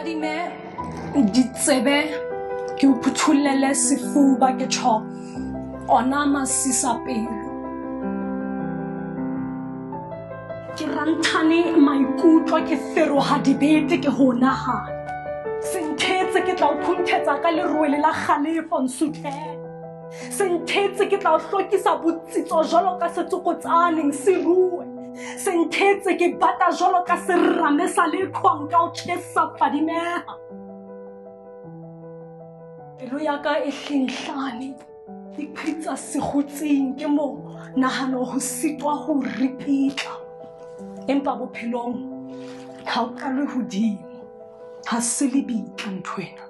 Kadime ditsebe ke o phuthullele sefuba ke tjho ona masisapelo ke ranthane maikutlo ke feroha dibete ke ho nahana senthetse ke tla o phunthetsa ka lerwele la Kgalefo Nsuthela senthetse ke tla o hlokisa botsitso jwalo ka setsokotsaneng seruwe senthetse ke bata jwalo ka serame sa leqhwang ka o tjhesa Fadimeha pelo ya ka e hlenhlane e qhitsa sekgutsing ke mo nahano ho sitwa ho ripitla empa bophelong ha o qalwe hodimo ha se lebitla nthwena